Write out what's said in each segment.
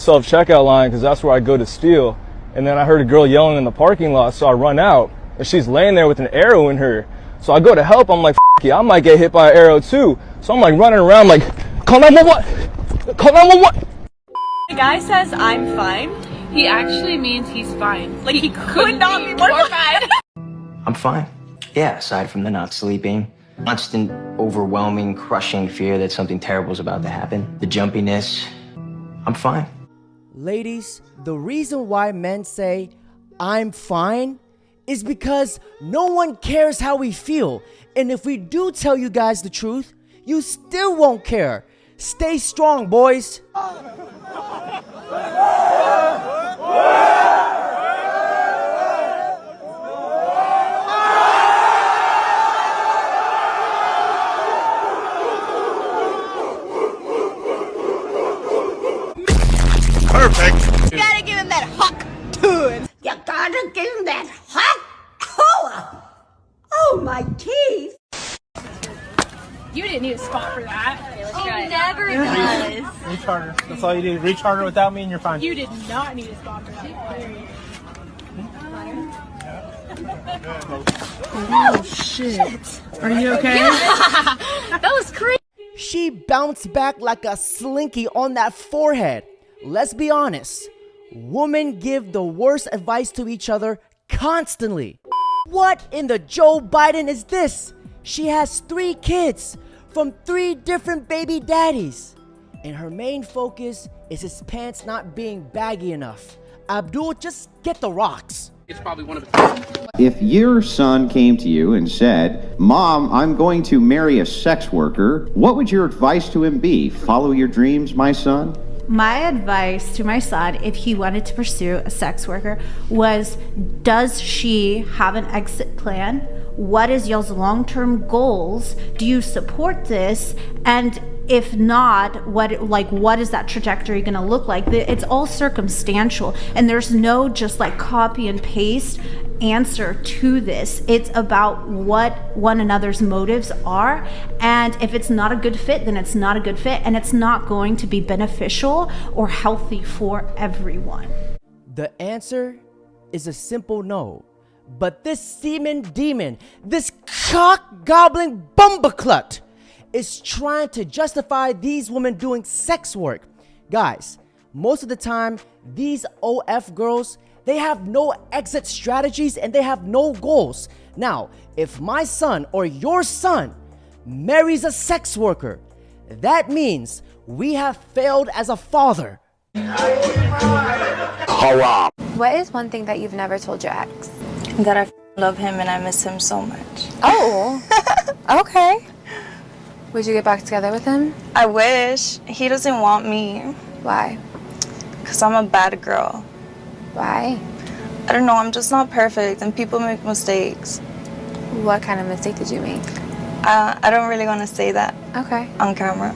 self-checkout line because that's where I go to steal. And then I heard a girl yelling in the parking lot, so I run out, and she's laying there with an arrow in her. So I go to help, I'm like, F yeah, I might get hit by an arrow too. So I'm like running around like, call 911! Call 911! The guy says I'm fine. He actually means he's fine. Like he could not be more fine. I'm fine. Yeah, aside from the not sleeping, constant, overwhelming, crushing fear that something terrible is about to happen, the jumpiness, I'm fine. Ladies, the reason why men say, I'm fine, is because no one cares how we feel. And if we do tell you guys the truth, you still won't care. Stay strong, boys. Perfect. You gotta give him that hawk tune. You gotta give him that hot cola. Oh, my teeth. You didn't need a spot for that. He never does. Recharger. That's all you do. Recharger without me and you're fine. You did not need a spot for that. Oh shit. Are you okay? That was crazy. She bounced back like a slinky on that forehead. Let's be honest. Women give the worst advice to each other constantly. What in the Joe Biden is this? She has 3 kids from 3 different baby daddies. And her main focus is his pants not being baggy enough. Abdul, just get the rocks. It's probably one of the... If your son came to you and said, Mom, I'm going to marry a sex worker, what would your advice to him be? Follow your dreams, my son? My advice to my son, if he wanted to pursue a sex worker, was, does she have an exit plan? What is y'all's long-term goals? Do you support this? And if not, what is that trajectory gonna look like? It's all circumstantial, and there's no just like copy and paste answer to this. It's about what one another's motives are, and if it's not a good fit, then it's not a good fit, and it's not going to be beneficial or healthy for everyone. The answer is a simple no. But this semen demon, this cock-gobbling bumbleclut, is trying to justify these women doing sex work. Guys, most of the time, these OF girls, they have no exit strategies and they have no goals. Now, if my son or your son marries a sex worker, that means we have failed as a father. What is one thing that you've never told your ex? That I love him and I miss him so much. Oh, okay. Would you get back together with him? I wish. He doesn't want me. Why? Because I'm a bad girl. Why? I don't know, I'm just not perfect and people make mistakes. What kind of mistake did you make? I don't really want to say that. Okay. On camera.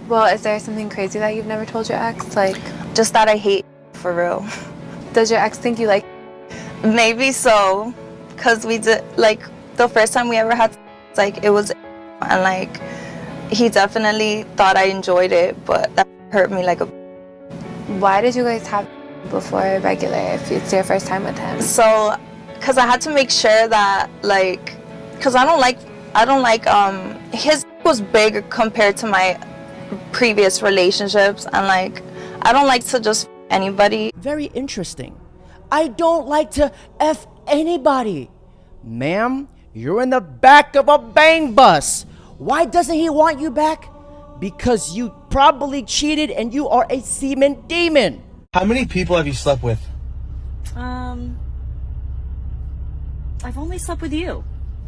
Well, is there something crazy that you've never told your ex? Like, just that I hate for real. Does your ex think you like? Maybe so, because we did, like, the first time we ever had, like, it was, and like, he definitely thought I enjoyed it, but that hurt me like a... Why did you guys have before regular if it's your first time with him? So, because I had to make sure that, like, because I don't like, his was big compared to my previous relationships, and like, I don't like to just anybody. Very interesting. I don't like to F anybody. Ma'am, you're in the back of a bang bus. Why doesn't he want you back? Because you probably cheated and you are a semen demon. How many people have you slept with? I've only slept with you.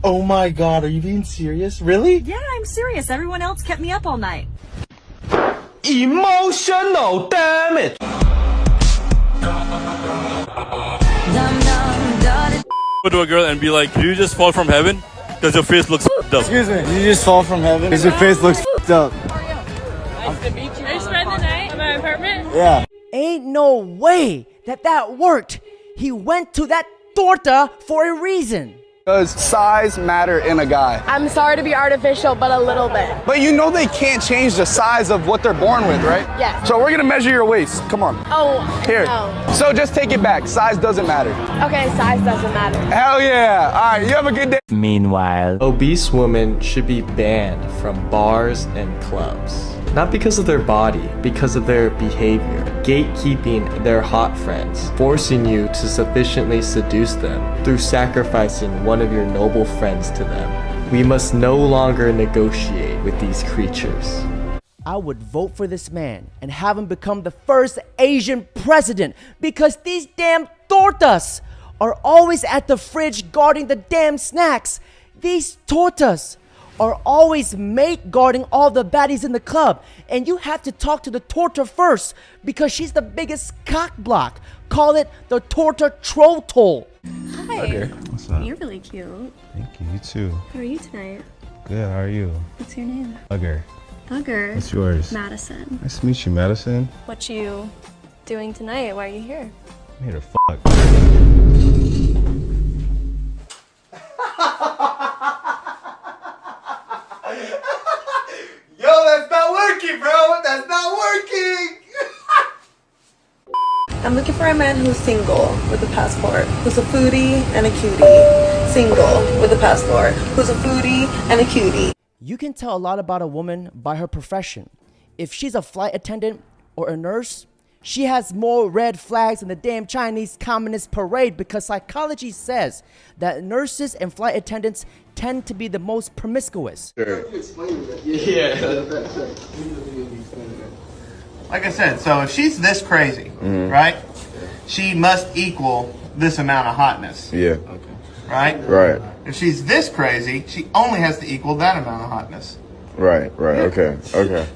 Oh my God, are you being serious? Really? Yeah, I'm serious. Everyone else kept me up all night. Emotional damage. Go to a girl and be like, "Did you just fall from heaven? Because your face looks f***ed up." Excuse me, did you just fall from heaven? Because your face looks f***ed up. Nice to meet you. Are you spending the night at my apartment? Yeah. Ain't no way that worked. He went to that torta for a reason. Does size matter in a guy? I'm sorry to be artificial, but a little bit. But you know they can't change the size of what they're born with, right? Yes. So we're gonna measure your waist. Come on. Oh, Here. no. So just take it back. Size doesn't matter. Okay, size doesn't matter. Hell yeah. All right, you have a good day. Meanwhile, obese women should be banned from bars and clubs. Not because of their body, because of their behavior. Gatekeeping their hot friends, forcing you to sufficiently seduce them through sacrificing one of your noble friends to them. We must no longer negotiate with these creatures. I would vote for this man and have him become the first Asian president because these damn tortas are always at the fridge guarding the damn snacks. These tortas are always mate guarding all the baddies in the club, and you have to talk to the torta first because she's the biggest cock block. Call it the torta troll toll. Hi. Okay. What's up? You're really cute. Thank you. You too. How are you tonight? Good. How are you? What's your name? Hugger. Hugger. What's yours? Madison. Nice to meet you, Madison. What you doing tonight? Why are you here? I'm here to fuck. Yo, that's not working, bro. That's not working. I'm looking for a man who's single with a passport, who's a foodie and a cutie. Single with a passport, who's a foodie and a cutie. You can tell a lot about a woman by her profession. If she's a flight attendant or a nurse, she has more red flags than the damn Chinese Communist parade because psychology says that nurses and flight attendants tend to be the most promiscuous. Yeah. Like I said, so if she's this crazy, right, she must equal this amount of hotness. Yeah. Right? Right. If she's this crazy, she only has to equal that amount of hotness. Right. Okay.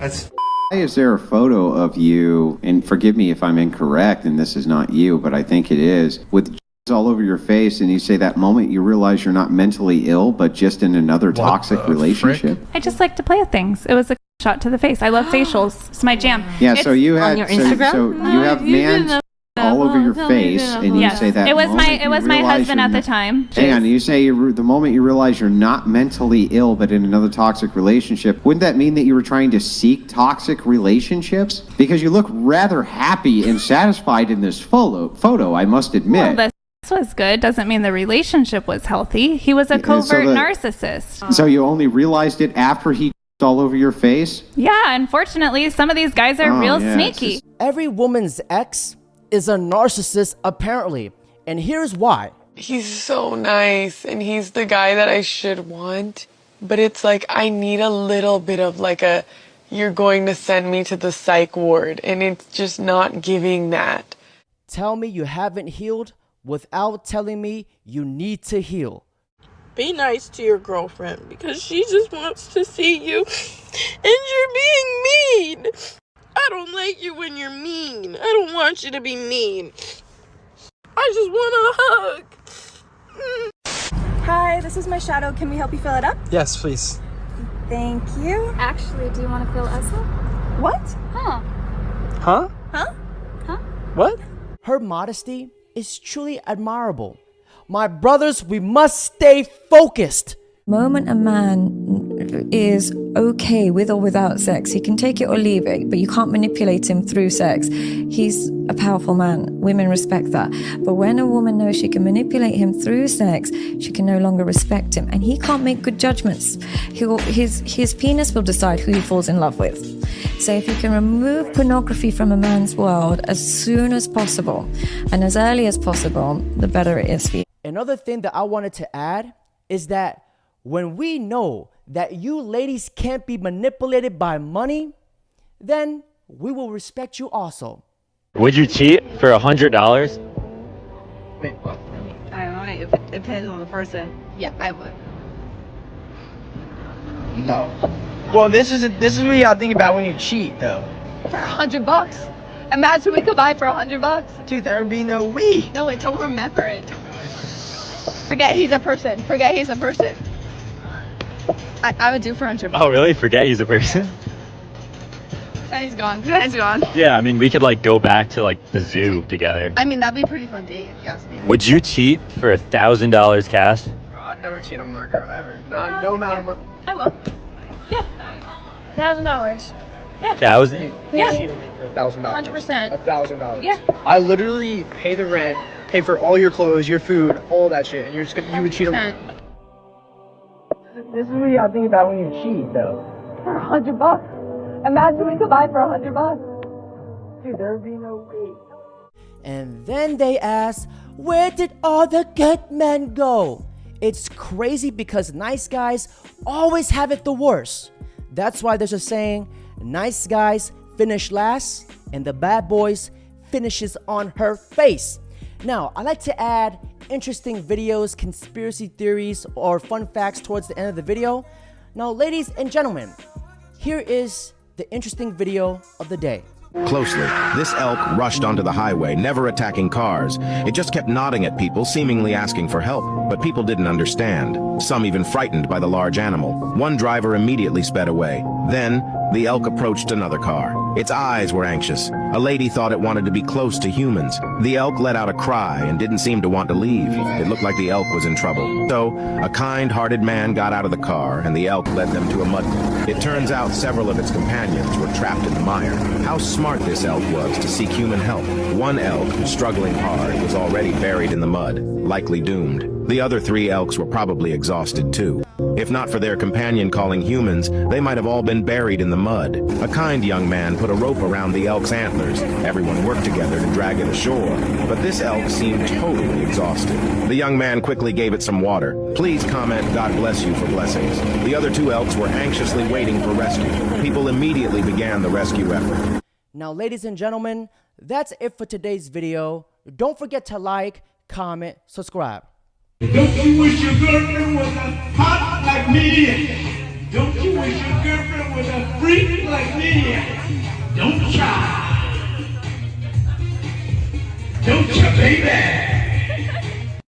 That's. Why is there a photo of you, and forgive me if I'm incorrect, and this is not you, but I think it is, with all over your face, and you say that moment you realize you're not mentally ill, but just in another toxic relationship? I just like to play with things. It was a shot to the face. I love facials. It's my jam. Yeah, It's so you had on your Instagram? so you have man all over your face, and you say that it was moment my you realize husband you're at the not- time. Hang on, you say the moment you realize you're not mentally ill, but in another toxic relationship, wouldn't that mean that you were trying to seek toxic relationships? Because you look rather happy and satisfied in this photo, I must admit. Well, this was good. Doesn't mean the relationship was healthy. He was a covert narcissist. So you only realized it after he all over your face? Yeah, unfortunately, some of these guys are real sneaky. Every woman's ex is a narcissist, apparently, and here's why. He's so nice, and he's the guy that I should want, but it's like I need a little bit of like a, you're going to send me to the psych ward, and it's just not giving that. Tell me you haven't healed without telling me you need to heal. Be nice to your girlfriend, because she just wants to see you, and you're being mean. I don't like you when you're mean. I don't want you to be mean. I just want a hug. Hi, this is my shadow. Can we help you fill it up? Yes, please. Thank you. Actually, do you want to fill us up? What? Huh? Huh? Huh? Huh? What? Her modesty is truly admirable. My brothers, we must stay focused. Moment a man is okay with or without sex, he can take it or leave it, but you can't manipulate him through sex. He's a powerful man. Women respect that. But when a woman knows she can manipulate him through sex, she can no longer respect him, and he can't make good judgments. His penis will decide who he falls in love with. So if you can remove pornography from a man's world as soon as possible and as early as possible, the better it is for you. Another thing that I wanted to add is that when we know that you ladies can't be manipulated by money, then we will respect you also. Would you cheat for $100? I don't know. It depends on the person. Yeah, I would. No. Well, this is what you gotta think about when you cheat, though. For $100. Imagine we could buy for $100. Dude, there would be no we. No, wait, don't remember it. Forget he's a person. Forget he's a person. I would do for $100. Oh, really? Forget he's a person? And he's gone. He's gone. Yeah, I mean, we could like go back to like the zoo together. I mean, that'd be a pretty fun date, if you ask me. Would you cheat for $1,000 cash? I've never cheated on my girl ever. No amount of money. I will. Yeah. $1,000. Yeah. $1,000? Yeah. $1,000. 100%. $1,000. Yeah. I literally pay the rent, pay for all your clothes, your food, all that shit, and you would cheat on me. This is what you gotta think about when you cheat, though. For $100. Imagine we could buy for $100. Dude, there would be no way. And then they ask, where did all the good men go? It's crazy because nice guys always have it the worst. That's why there's a saying, nice guys finish last and the bad boys finishes on her face. Now, I like to add interesting videos, conspiracy theories, or fun facts towards the end of the video. Now, ladies and gentlemen, here is the interesting video of the day. Closely, this elk rushed onto the highway, never attacking cars. It just kept nodding at people, seemingly asking for help, but people didn't understand. Some even frightened by the large animal. One driver immediately sped away. Then, the elk approached another car. Its eyes were anxious. A lady thought it wanted to be close to humans. The elk let out a cry and didn't seem to want to leave. It looked like the elk was in trouble. So, a kind-hearted man got out of the car, and the elk led them to a mud pit. It turns out several of its companions were trapped in the mire. How smart this elk was to seek human help. One elk, struggling hard, was already buried in the mud, likely doomed. The other 3 elks were probably exhausted too. If not for their companion calling humans, they might have all been buried in the mud. A kind young man put a rope around the elk's antlers. Everyone worked together to drag it ashore, but this elk seemed totally exhausted. The young man quickly gave it some water. Please comment, God bless you, for blessings. The other 2 elks were anxiously waiting for rescue. People immediately began the rescue effort. Now, ladies and gentlemen, that's it for today's video. Don't forget to like, comment, subscribe. Don't you wish your girlfriend was a hot like me? Don't you wish your girlfriend was a freak like me? Don't try. Don't you, baby?